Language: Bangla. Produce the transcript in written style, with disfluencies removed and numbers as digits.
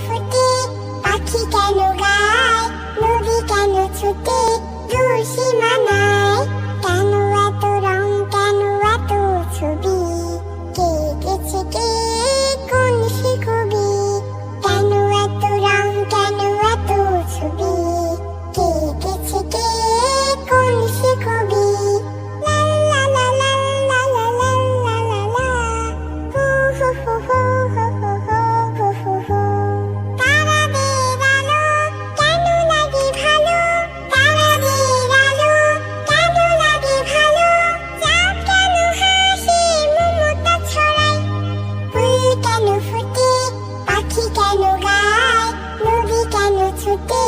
ফোটে, পাখি কেন গায়, নদী কেন ছুটে দূর সীমানায়। কেন এত রং, কেন এত ছবি, কে এঁকেছে কে, কোন সে কবি? কেন এত রং, কেন এত ছবি, কে এঁকেছে কে, কোন সে কবি? লা লা লা লা লা লা লা লা লা লা, হু হু হু হু হু হু হু হু হু। তারাদের আলো কেন লাগে ভালো, তারাদের আলো কেন লাগে ভালো? চাঁদ কেন হাসে, মমতা ছড়ায়, ফুল কেন ফোটে, পাখি কেন গায়, নদী কেন ছুটে